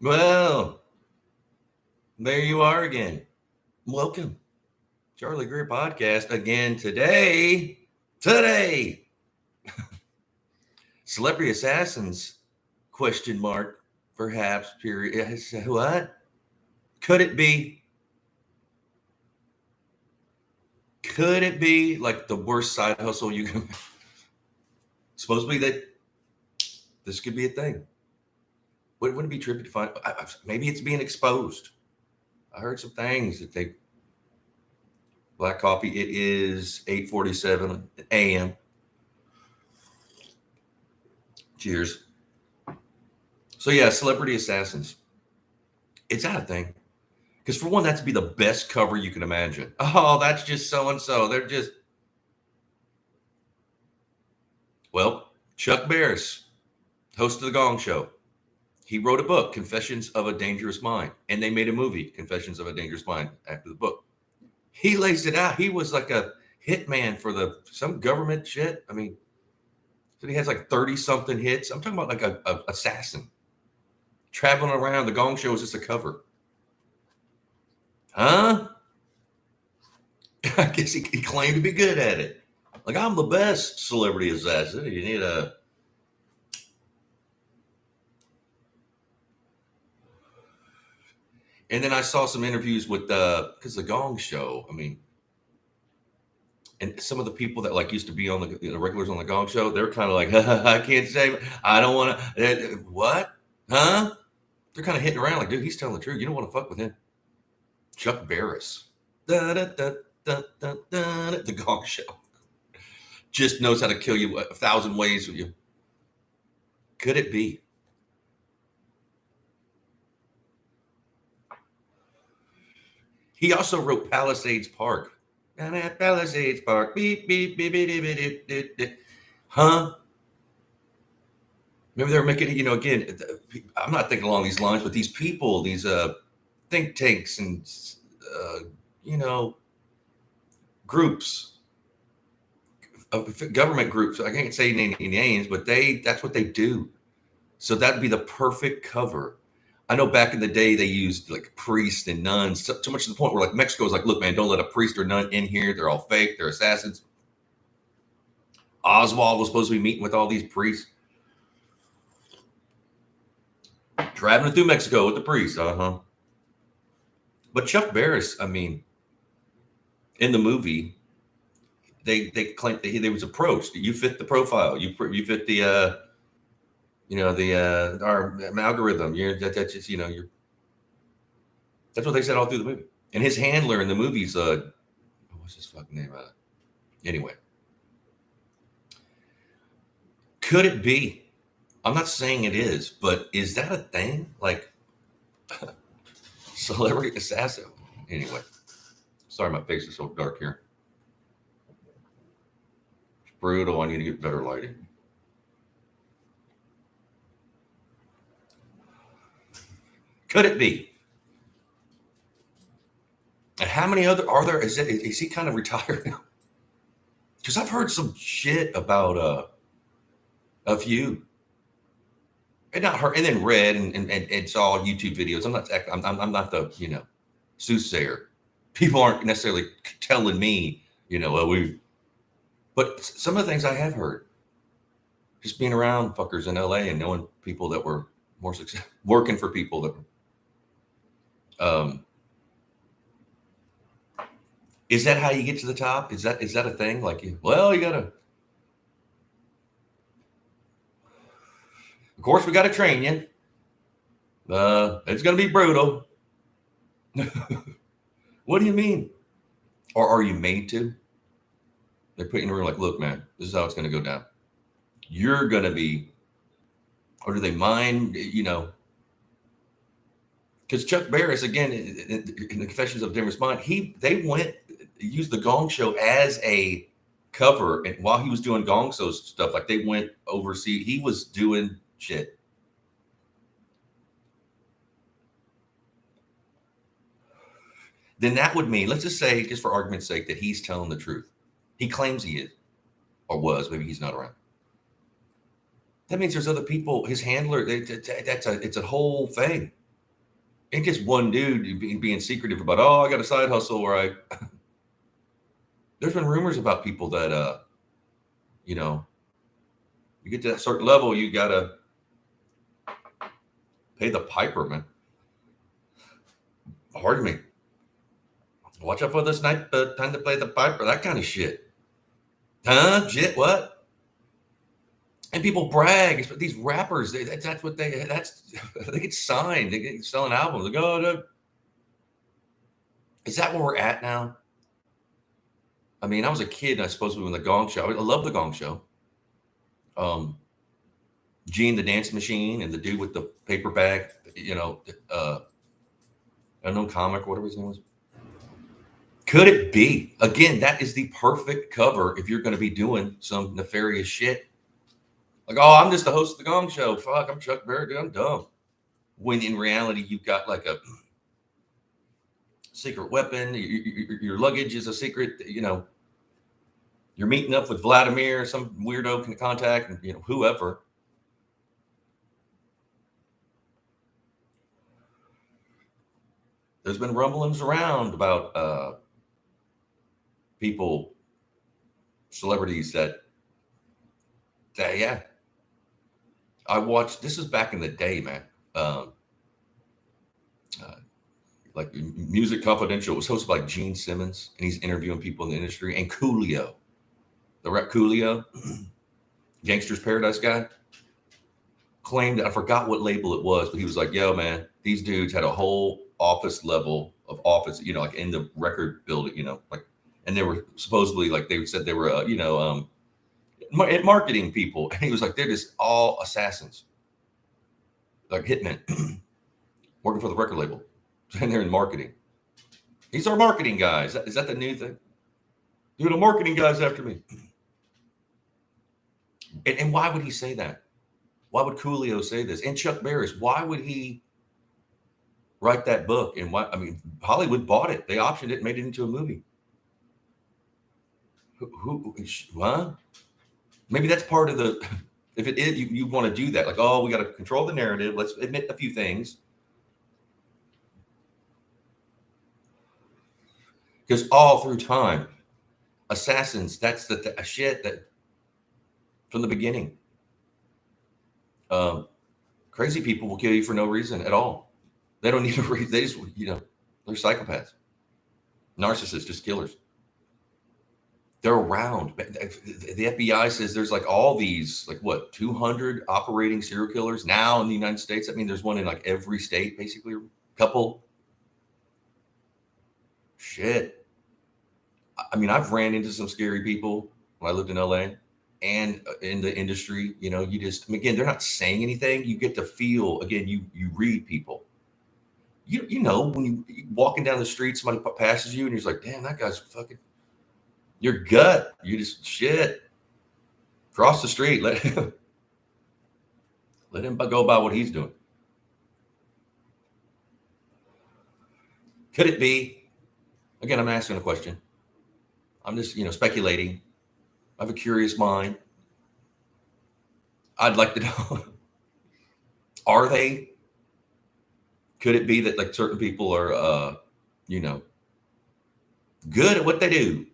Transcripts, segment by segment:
Well, there you are again. Welcome, Charlie Greer podcast again today, celebrity assassins, question mark, perhaps, period. What? Could it be? Could it be like the worst side hustle you can? Supposedly that this could be a thing. Wouldn't it be trippy to find? Maybe it's being exposed. I heard some things that they black coffee. It is 8:47 a.m. Cheers. So yeah, celebrity assassins. It's that a thing? Because for one, that'd be the best cover you can imagine. Oh, that's just so and so. They're just Chuck Barris, host of the Gong Show. He wrote a book, Confessions of a Dangerous Mind, and they made a movie, Confessions of a Dangerous Mind, after the book. He lays it out. He was like a hitman for some government shit. I mean, so he has like 30 something hits. I'm talking about like a assassin traveling around. The Gong Show is just a cover. Huh? I guess he claimed to be good at it. Like, I'm the best celebrity assassin. You need a... And then I saw some interviews with because the Gong Show, I mean, and some of the people that like used to be on the regulars on the Gong Show, they're kind of like, I can't say, I don't want to, what? Huh? They're kind of hitting around like, dude, he's telling the truth. You don't want to fuck with him. Chuck Barris. The Gong Show. Just knows how to kill you 1,000 ways with you. Could it be? He also wrote Palisades Park. Down at Palisades Park. Beep, beep, beep, beep, beep, beep, beep, beep. Huh? Maybe they're making, again, I'm not thinking along these lines, but these people, these think tanks and, groups, government groups. I can't say any names, but that's what they do. So that'd be the perfect cover. I know back in the day they used like priests and nuns, so much to the point where like Mexico's like, look, man, don't let a priest or nun in here. They're all fake. They're assassins. Oswald was supposed to be meeting with all these priests. Traveling through Mexico with the priests. Uh-huh. But Chuck Barris, I mean, in the movie, they claimed that he was approached. You fit the profile. You fit the our algorithm. That's just you're. That's what they said all through the movie. And his handler in the movie's what's his fucking name? Anyway, could it be? I'm not saying it is, but is that a thing? Like celebrity assassin? Anyway, sorry, my face is so dark here. It's brutal. I need to get better lighting. Could it be? And how many other are there? Is he kind of retired now? Because I've heard some shit about a few, and not heard, and then read and saw YouTube videos. I'm not the soothsayer. People aren't necessarily telling me but some of the things I have heard, just being around fuckers in LA and knowing people that were more successful, working for people that were. Is that how you get to the top? Is that a thing? Like, you gotta. Of course, we gotta train you. It's gonna be brutal. What do you mean? Or are you made to? They're putting in a room like, look, man, this is how it's gonna go down. You're gonna be, or do they mind? Because Chuck Barris, again, in the Confessions of a Dangerous Mind, they used the Gong Show as a cover, and while he was doing Gong Show stuff, like they went overseas, he was doing shit. Then that would mean, let's just say, just for argument's sake, that he's telling the truth. He claims he is, or was. Maybe he's not around. That means there's other people. His handler. It's a whole thing. ain't just one dude being secretive about, oh, I got a side hustle where I. There's been rumors about people that, you know, you get to that certain level, you gotta pay the piper, man. Pardon me. Watch out for this night, time to play the piper, that kind of shit. Huh? Shit, what? And people brag. These rappers, that's what they get signed. They get selling albums. They go, is that where we're at now? I mean, I was a kid, and I suppose we were in the Gong Show. I love the Gong Show. Gene the Dance Machine and the dude with the paper bag, unknown comic, whatever his name was. Could it be? Again, that is the perfect cover if you're going to be doing some nefarious shit. Like, oh, I'm just the host of the Gong Show. Fuck, I'm Chuck Berry, dude, I'm dumb. When in reality, you've got like a secret weapon. Your luggage is a secret, You're meeting up with Vladimir, some weirdo can contact, whoever. There's been rumblings around about people, celebrities that, yeah. I watched, this is back in the day, man. Like Music Confidential, it was hosted by Gene Simmons, and he's interviewing people in the industry. And Coolio, the rap Coolio, Gangster's Paradise guy, claimed, I forgot what label it was, but he was like, yo, man, these dudes had a whole office level of office, like in the record building, and they were supposedly, like they said they were, marketing people. And he was like, they're just all assassins, like hitmen, working for the record label. And they're in marketing. He's our marketing guy. Is that the new thing? Dude, the marketing guy's after me. And why would he say that? Why would Coolio say this? And Chuck Barris, why would he write that book? And why? I mean, Hollywood bought it. They optioned it and made it into a movie. What? Maybe that's part of the, if it is, you want to do that. Like, oh, we got to control the narrative. Let's admit a few things. Because all through time, assassins, that's the shit that from the beginning. Crazy people will kill you for no reason at all. They don't need a reason. They just, they're psychopaths, narcissists, just killers. They're around. The FBI says there's like all these, 200 operating serial killers now in the United States. I mean, there's one in like every state, basically, couple. Shit. I mean, I've ran into some scary people when I lived in LA and in the industry. You just, again, they're not saying anything. You get to feel, again, you read people. When you're walking down the street, somebody passes you and you're just like, damn, that guy's fucking, your gut. You just, shit. Cross the street. Let him go about what he's doing. Could it be? Again, I'm asking a question. I'm just, speculating. I have a curious mind. I'd like to know, are they? Could it be that like certain people are, good at what they do?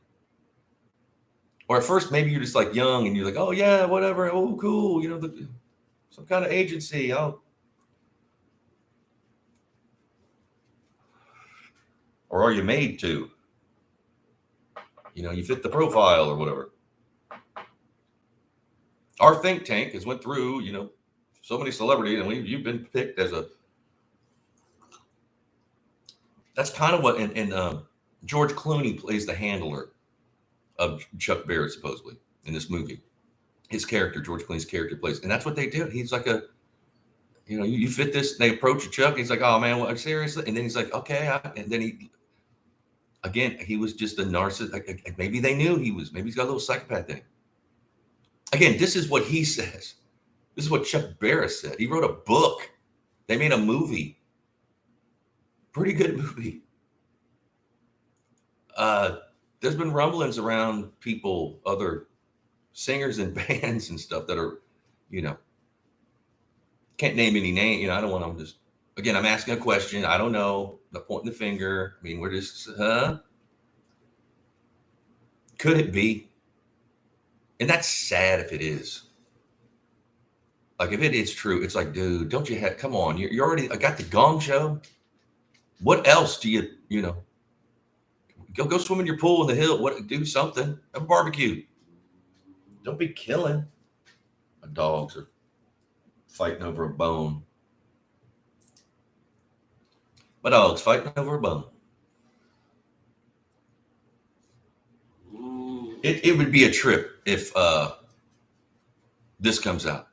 Or at first, maybe you're just like young and you're like, oh yeah, whatever. Oh, cool. Some kind of agency. Oh. Or are you made to? You fit the profile or whatever. Our think tank has went through, so many celebrities, and you've been picked as a. That's kind of what, and George Clooney plays the handler of Chuck Barrett, supposedly, in this movie. His character, George Clooney's character, plays, and that's what they do. He's like a, you fit this. They approach Chuck. He's like, oh man, what, seriously? And then he's like, okay, and then he was just a narcissist. Maybe they knew maybe he's got a little psychopath thing. Again, this is what he says. This is what Chuck Barris said. He wrote a book. They made a movie. Pretty good movie. There's been rumblings around people, other singers and bands and stuff that are, can't name any name. I don't want to just, Again, I'm asking a question. I don't know. I'm not pointing the finger. I mean, we're just, could it be? And that's sad if it is. Like if it is true, it's like, dude, don't you have? Come on, you're already. I got the Gong Show. What else do you know? Go swim in your pool in the hill. What do something? Have a barbecue. Don't be killing. My dogs are fighting over a bone. My dog's fighting over a bone. It would be a trip if this comes out.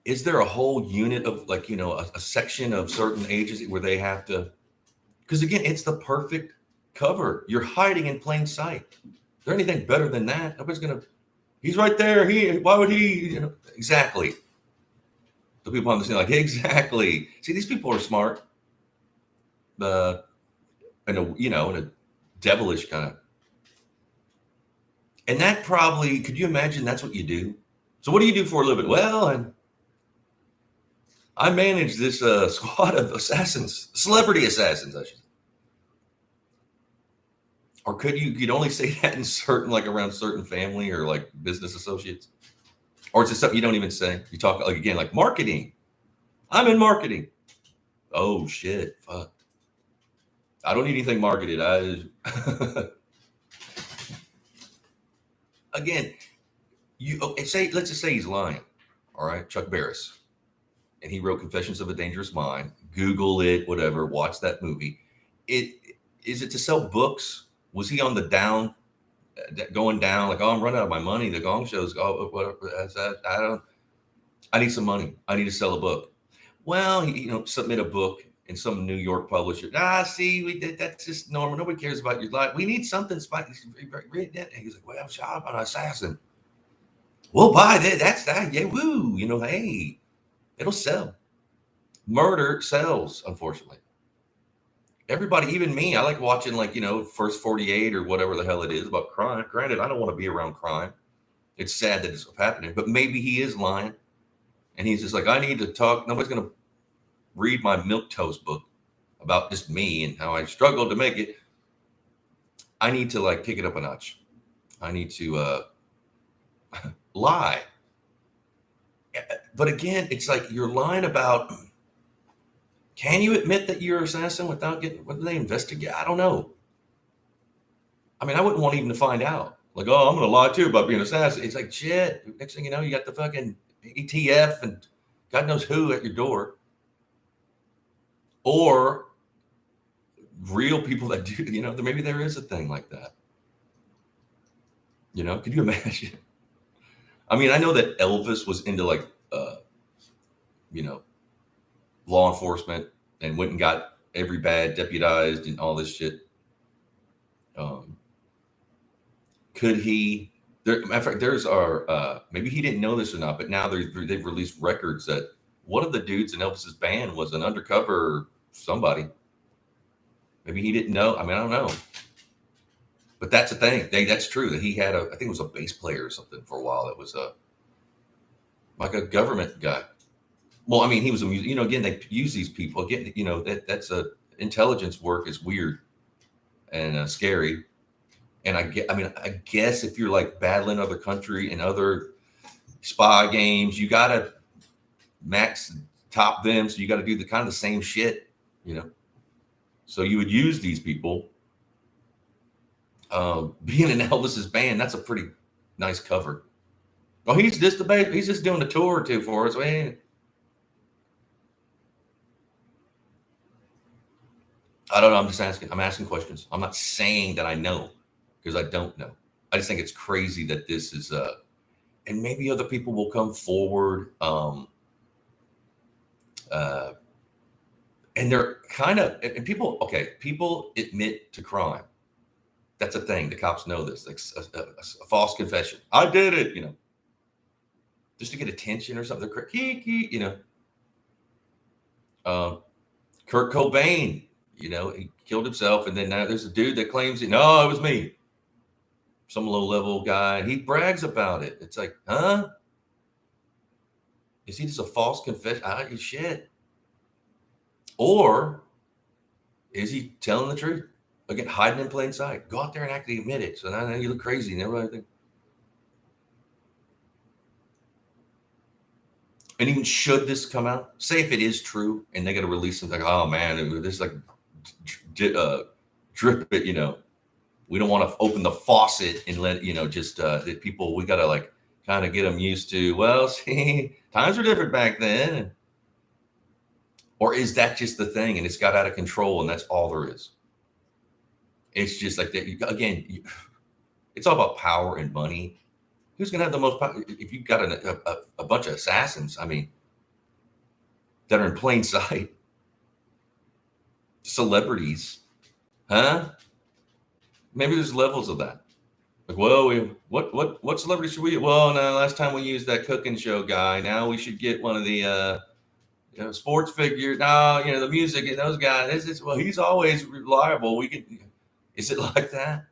Is there a whole unit of like, a section of certain ages where they have to? Because again, it's the perfect cover. You're hiding in plain sight. Is there anything better than that? Nobody's gonna. He's right there. Why would he? Exactly. The people on the scene like exactly. See, these people are smart. In a devilish kind of. And that probably, could you imagine that's what you do? So what do you do for a living? Well, I manage this squad of assassins, celebrity assassins, I should say. Or you'd only say that in certain, like around certain family or like business associates? Or is it something you don't even say? You talk like, again, like marketing. I'm in marketing. Oh shit, fuck. I don't need anything marketed. Again, let's just say he's lying. All right, Chuck Barris. And he wrote Confessions of a Dangerous Mind. Google it, whatever, watch that movie. Is it to sell books? Was he on the down, going down, like, oh, I'm running out of my money. The Gong Show's, I need some money. I need to sell a book. Well, submit a book in some New York publisher. That's just normal. Nobody cares about your life. We need something spicy. He's like, well, I'm an assassin. We'll buy that. That's that. Yeah, woo. Hey, it'll sell. Murder sells, unfortunately. Everybody, even me, I like watching First 48 or whatever the hell it is about crime. Granted, I don't want to be around crime. It's sad that it's happening, but maybe he is lying. And he's just like, I need to talk. Nobody's going to read my milquetoast book about just me and how I struggled to make it. I need to pick it up a notch. I need to lie. But again, it's like you're lying about. Can you admit that you're an assassin without whether they investigate? I don't know. I mean, I wouldn't want even to find out. Like, oh, I'm going to lie too about being an assassin. It's like, shit. Next thing you know, you got the fucking ETF and God knows who at your door. Or real people that do, maybe there is a thing like that. Could you imagine? I mean, I know that Elvis was into law enforcement and went and got every bad deputized and all this shit. Could he? Matter of fact, there's maybe he didn't know this or not, but now they've released records that one of the dudes in Elvis's band was an undercover somebody. Maybe he didn't know. I mean, I don't know. But that's a thing. That's true that he had I think it was a bass player or something for a while. That was like a government guy. Well, I mean, he was a music. Again, they use these people. Again, that's intelligence work is weird and scary. And I guess if you're battling other country and other spy games, you gotta max top them. So you got to do the kind of the same shit, So you would use these people. Being in Elvis's band, that's a pretty nice cover. Oh, he's just doing a tour or two for us. Man. I don't know. I'm just asking. I'm asking questions. I'm not saying that I know because I don't know. I just think it's crazy that this is and maybe other people will come forward. And they're kind of, and people admit to crime. That's a thing. The cops know this. Like a false confession. I did it, just to get attention or something. Kurt Cobain, he killed himself. And then now there's a dude that claims, no, it was me. Some low level guy. He brags about it. It's like, huh? Is he just a false confession? Shit. Or is he telling the truth? Again, hiding in plain sight. Go out there and actually admit it. So now you look crazy and everybody. And even should this come out, say if it is true and they got to release something, like, oh man, this like drip it, we don't want to open the faucet and let, just the people, we got to like kind of get them used to, well, see, times were different back then. Or is that just the thing and it's got out of control and that's all there is? It's just like that. Again, it's all about power and money. Who's going to have the most power? If you've got a bunch of assassins, I mean, that are in plain sight, celebrities, huh? Maybe there's levels of that. Like, well, what celebrity should we? Well, no, last time we used that cooking show guy. Now we should get one of the sports figures. No, the music and those guys. Well, he's always reliable. We can. Is it like that?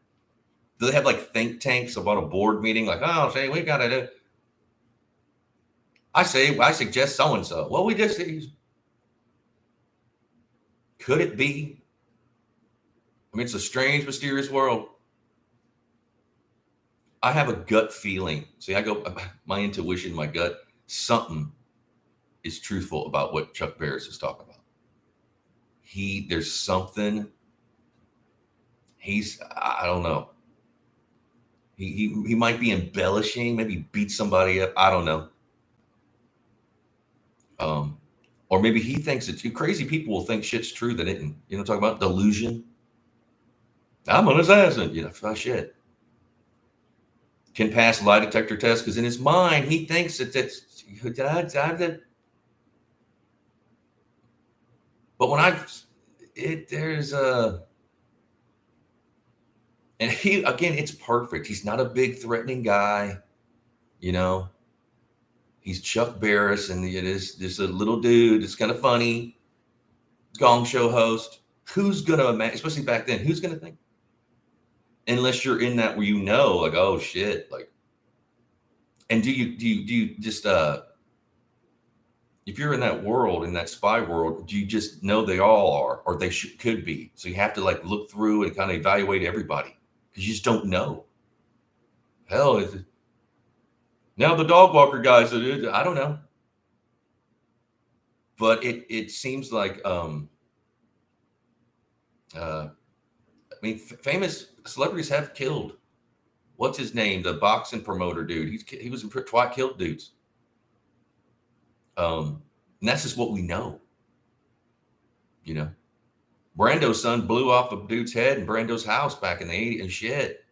Do they have like think tanks about a board meeting? Like, oh, say we got to do. I suggest so and so. Well, we just could it be? I mean, it's a strange, mysterious world. I have a gut feeling. See, I go my intuition, my gut. Something is truthful about what Chuck Barris is talking about. There's something. I don't know. He might be embellishing, maybe beat somebody up. I don't know. Or maybe he thinks it's crazy. People will think shit's true that isn't. Talk about delusion. I'm an assassin. Shit. Can pass lie detector test because in his mind he thinks that that's. But when there's a. And it's perfect. He's not a big threatening guy, He's Chuck Barris, and it is just a little dude. It's kind of funny. Gong show host. Who's gonna imagine? Especially back then, who's gonna think? Unless you're in that where like, oh shit, like. And do you just if you're in that world, in that spy world, do you just know they all are, or they could be? So you have to like look through and kind of evaluate everybody. You just don't know. Hell, is it now the dog walker guys? I don't know, but it seems like I mean, famous celebrities have killed. What's his name? The boxing promoter dude. He was in twat killed dudes. And that's just what we know. Brando's son blew off a dude's head in Brando's house back in the 80s and shit.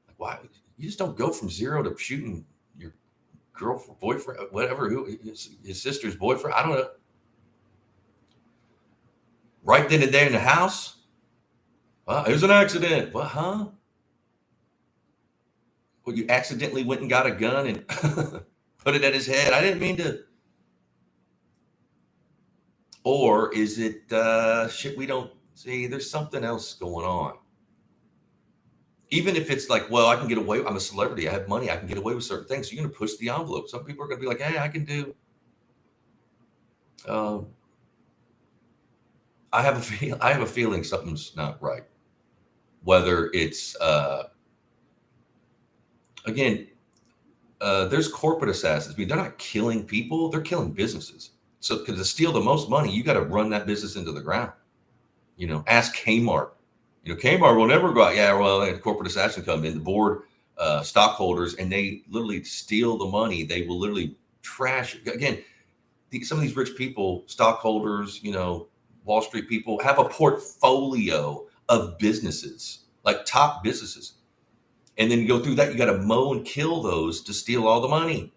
Like, why? You just don't go from zero to shooting your girlfriend, boyfriend, whatever, his sister's boyfriend. I don't know. Right then and there in the house. It was an accident. What, huh? Well, you accidentally went and got a gun and put it at his head. I didn't mean to. Or is it shit we don't see? There's something else going on. Even if it's like, well, I can get away. I'm a celebrity. I have money. I can get away with certain things. So you're going to push the envelope. Some people are going to be like, hey, I can do. I have a feeling something's not right. Whether it's again, there's corporate assassins. I mean, they're not killing people; they're killing businesses. So, to steal the most money, you got to run that business into the ground. Ask Kmart. Kmart will never go out. Yeah, well, a corporate assassin come in, the board stockholders, and they literally steal the money. They will literally trash it. Again, some of these rich people, stockholders, Wall Street people, have a portfolio of businesses, like top businesses. And then you go through that, you got to mow and kill those to steal all the money.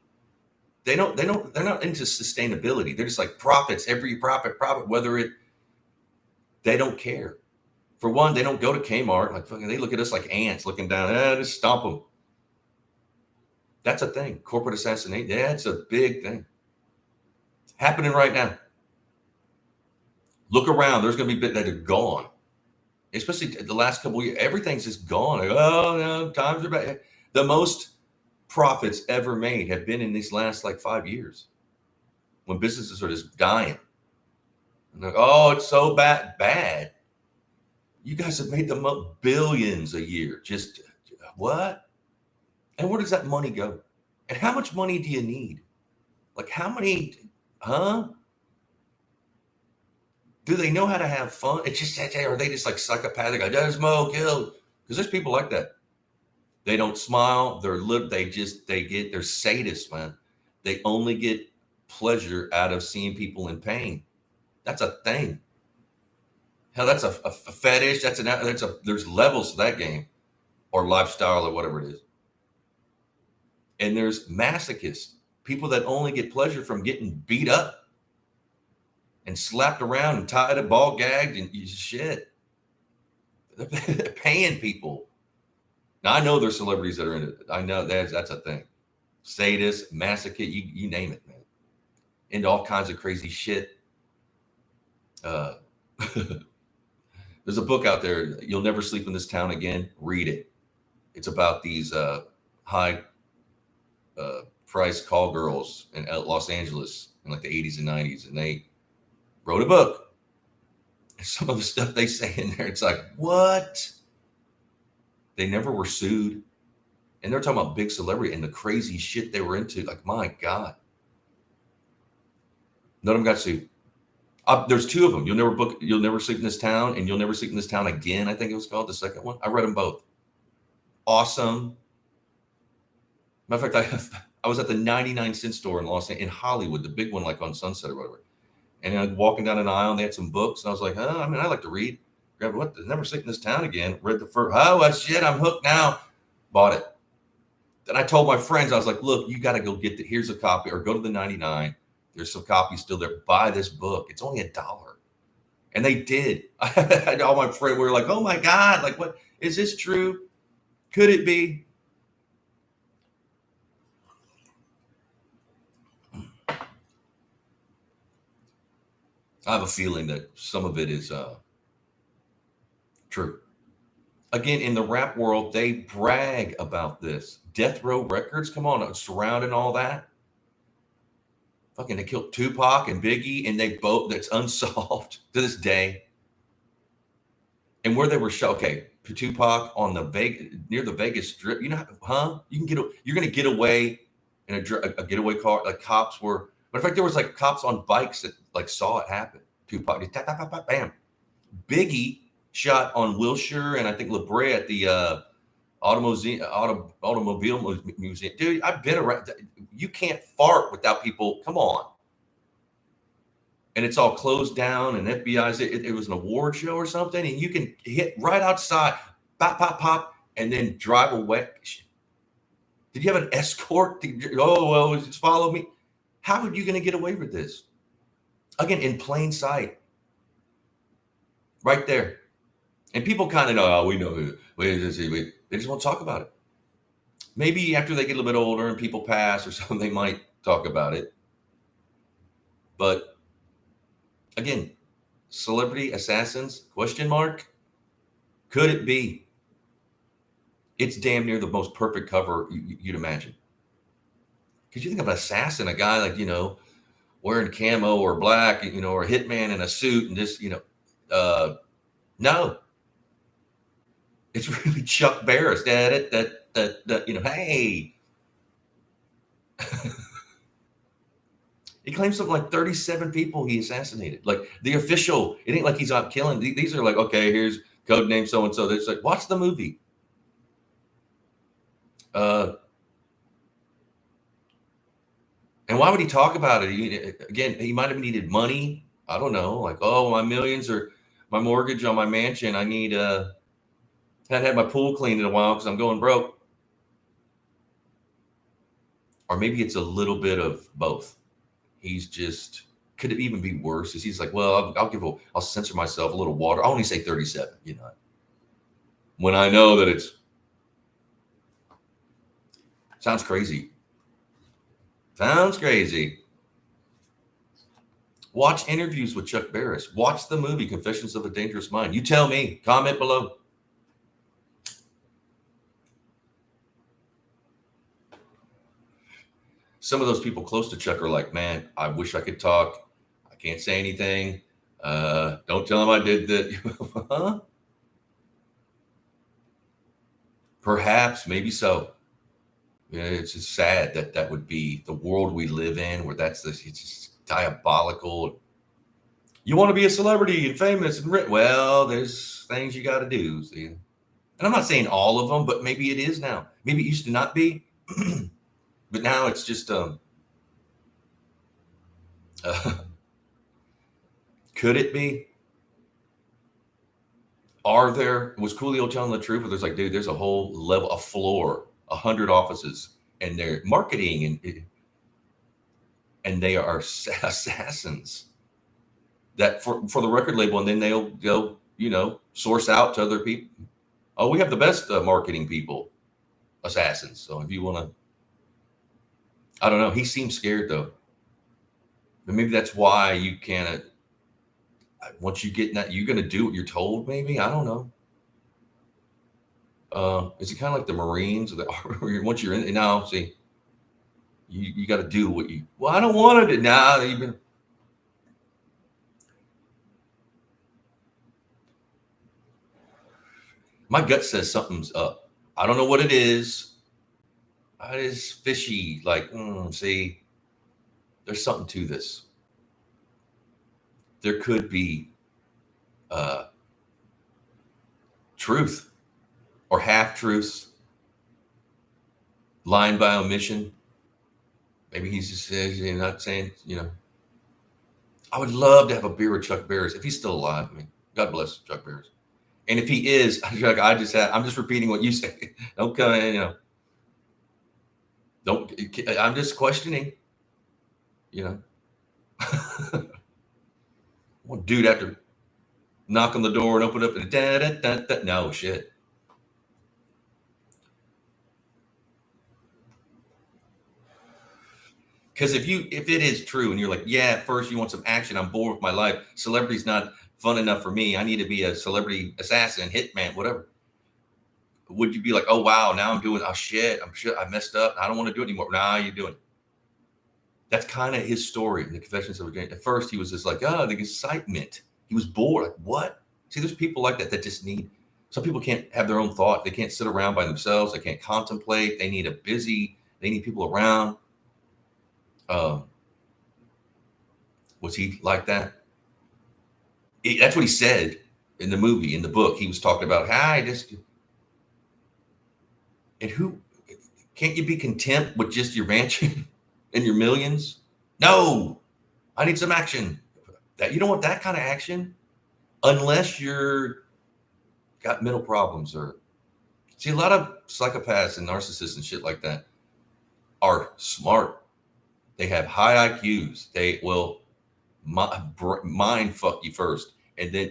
They're not into sustainability. They're just like profits, every profit, they don't care. For one, they don't go to Kmart. Like fucking, they look at us like ants looking down. Just stomp them. That's a thing. Corporate assassination. That's a big thing. Happening right now. Look around. There's going to be bits that are gone. Especially the last couple of years. Everything's just gone. Like, oh, no, times are bad. The most profits ever made have been in these last like 5 years when businesses are just dying. And like, oh, it's so bad. You guys have made them up billions a year. Just what? And where does that money go? And how much money do you need? Like how many, huh? Do they know how to have fun? It's just, are they just like psychopathic? I just smoke, kill. Because there's people like that. They don't smile. They're sadists, man. They only get pleasure out of seeing people in pain. That's a thing. Hell, that's a fetish. There's levels to that game or lifestyle or whatever it is. And there's masochists, people that only get pleasure from getting beat up and slapped around and tied up, ball gagged, and shit. They're paying people. Now I know there's celebrities that are in it. I know that's a thing. Sadist, masochist, you name it, man. Into all kinds of crazy shit. There's a book out there, You'll Never Sleep in This Town Again. Read it. It's about these high price call girls in Los Angeles in like the 80s and 90s, and they wrote a book. And some of the stuff they say in there, it's like, what? They never were sued. And they're talking about big celebrity and the crazy shit they were into. Like, my God. None of them got sued. There's two of them. You'll Never Sleep in This Town, and You'll Never Sleep in This Town Again, I think it was called, the second one. I read them both. Awesome. Matter of fact, I was at the 99-cent store in Hollywood, the big one, like on Sunset or whatever. And I was walking down an aisle, and they had some books, and I was like, I like to read. Grabbed what? Never Sleep in This Town Again. Read the first. Oh, shit, I'm hooked now. Bought it. Then I told my friends, I was like, look, you got to go get here's a copy, or go to the 99. There's some copies still there. Buy this book. It's only $1. And they did. All my friends were like, oh my God, like, what? Is this true? Could it be? I have a feeling that some of it is true. Again, in the rap world, they brag about this. Death Row Records, come on, surrounding all that. Fucking, they killed Tupac and Biggie, and that's unsolved to this day. And where they were shot, okay, Tupac on near the Vegas Strip, you're going to get away in a getaway car. Like cops were, matter of fact, there was like cops on bikes that like saw it happen. Tupac, bam. Biggie shot on Wilshire and I think La Brea at the automobile museum. Dude, I've been around. You can't fart without people. Come on. And it's all closed down, and FBI's. It was an award show or something, and you can hit right outside, pop, pop, pop, and then drive away. Did you have an escort? Just follow me. How are you going to get away with this? Again, in plain sight, right there. And people kind of know, we know who. They just won't talk about it. Maybe after they get a little bit older and people pass or something, they might talk about it. But again, celebrity assassins, question mark? Could it be? It's damn near the most perfect cover you'd imagine. Because you think of an assassin, a guy like, wearing camo or black, or a hitman in a suit and just, no. It's really Chuck Barris. Hey. He claims something like 37 people he assassinated. Like the official, it ain't like he's out killing. These are like, okay, here's code name so-and-so. It's like, watch the movie. And why would he talk about it? Again, he might have needed money. I don't know. Like, oh, my millions or my mortgage on my mansion. I need, hadn't had my pool cleaned in a while because I'm going broke. Or maybe it's a little bit of both. He's just, could it even be worse? Is he's like, well, I'll censor myself a little water. I'll only say 37, when I know that sounds crazy. Sounds crazy. Watch interviews with Chuck Barris. Watch the movie Confessions of a Dangerous Mind. You tell me. Comment below. Some of those people close to Chuck are like, man, I wish I could talk. I can't say anything. Don't tell him I did that. Huh? Perhaps, maybe so. Yeah, it's just sad that that would be the world we live in, where that's this. It's just diabolical. You want to be a celebrity and famous and rich. Well, there's things you got to do. See, and I'm not saying all of them, but maybe it is now. Maybe it used to not be, but now it's just uh, could it be? Are there? Was Coolio telling the truth? Where there's like, dude, there's a whole level, a floor, 100 offices, and they're marketing and they are assassins that for the record label, and then they'll source out to other people. Oh, we have the best marketing people, assassins. So if you want to, I don't know. He seems scared though, but maybe that's why you can't. Once you get in that, you're going to do what you're told. Maybe I don't know. Is it kind of like the Marines or the Army? Once you're in, now see, you got to do what you. Well, I don't want to do now. You've been. My gut says something's up. I don't know what it is. It is fishy. Like, see, there's something to this. There could be truth or half truths, lying by omission. Maybe he's just not saying, I would love to have a beer with Chuck Barris if he's still alive. I mean, God bless Chuck Barris. And if he is, I'm just repeating what you say. Don't come in, don't. I'm just questioning. One dude after knock on the door and open up and no shit. Because if it is true and you're like, yeah, at first you want some action, I'm bored with my life. Celebrity's not fun enough for me. I need to be a celebrity assassin, hitman, whatever. Would you be like, oh wow, now I'm doing shit, I messed up. I don't want to do it anymore. Nah, you're doing it. That's kind of his story in the Confessions of a Dream. At first, he was just like, the excitement. He was bored. Like, what? See, there's people like that just need. Some people can't have their own thought. They can't sit around by themselves. They can't contemplate. They need they need people around. Was he like that? That's what he said in the movie, in the book. He was talking about, and who, can't you be content with just your mansion and your millions? No, I need some action. That you don't want that kind of action unless you're got mental problems or see a lot of psychopaths and narcissists and shit like that are smart. They have high IQs. They will mind fuck you first. And then,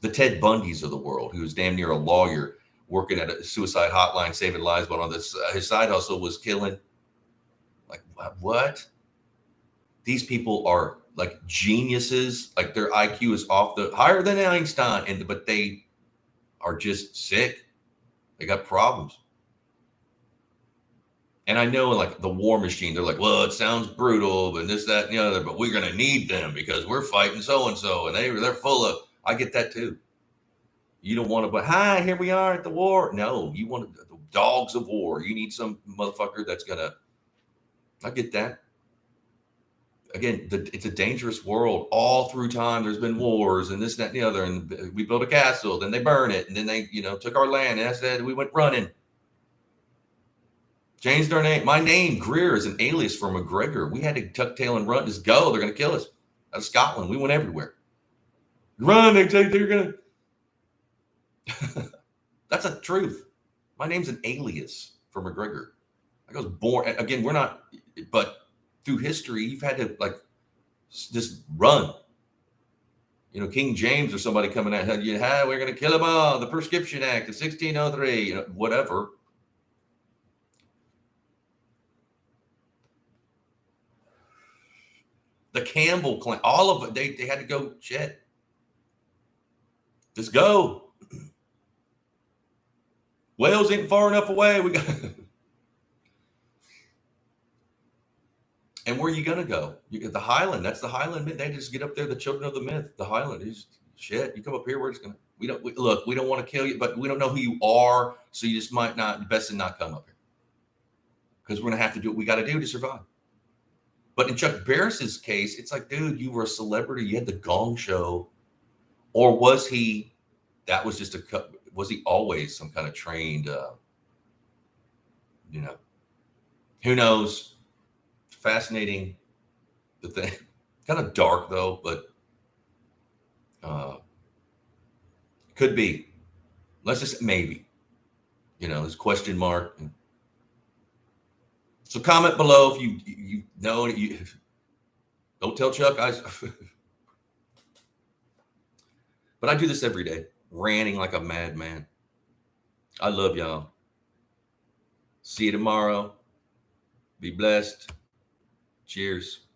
the Ted Bundys of the world, who was damn near a lawyer working at a suicide hotline, saving lives, but on this, his side hustle was killing. Like, what? These people are like geniuses. Like their IQ is higher than Einstein, but they are just sick. They got problems. And I know, like the war machine, they're like, well, it sounds brutal, and this, that, and the other, but we're going to need them because we're fighting so-and-so, and they're full of, I get that too. You don't want to, but hi, here we are at the war. No, you want the dogs of war. You need some motherfucker that's going to, I get that. Again, it's a dangerous world. All through time, there's been wars and this, that, and the other, and we built a castle, then they burn it, and then they, took our land, and that's that, we went running. Changed our name. My name, Greer, is an alias for McGregor. We had to tuck tail and run. Just go. They're going to kill us. Out of Scotland. We went everywhere. Run. They're going to. That's a truth. My name's an alias for McGregor. I was born. Again, we're not. But through history, you've had to just run. King James or somebody coming out. We're going to kill them all. The Prescription Act of 1603. Whatever. The Campbell clan, all of it, they had to go, shit. Just go. Wales ain't far enough away. We got And where are you gonna go? You get the Highland. That's the Highland. They just get up there. The children of the myth. The Highland is shit. You come up here, we're just gonna. Look. We don't want to kill you, but we don't know who you are, so you just might not. Best to not come up here because we're gonna have to do what we got to do to survive. But in Chuck Barris's case, it's like, dude, you were a celebrity. You had the Gong Show, or was he? That was just a. Was he always some kind of trained? You know, who knows? Fascinating. The thing, kind of dark though, but could be. Let's just maybe. There's question mark. So comment below if you know. You don't tell Chuck. But I do this every day, ranting like a madman. I love y'all. See you tomorrow. Be blessed. Cheers.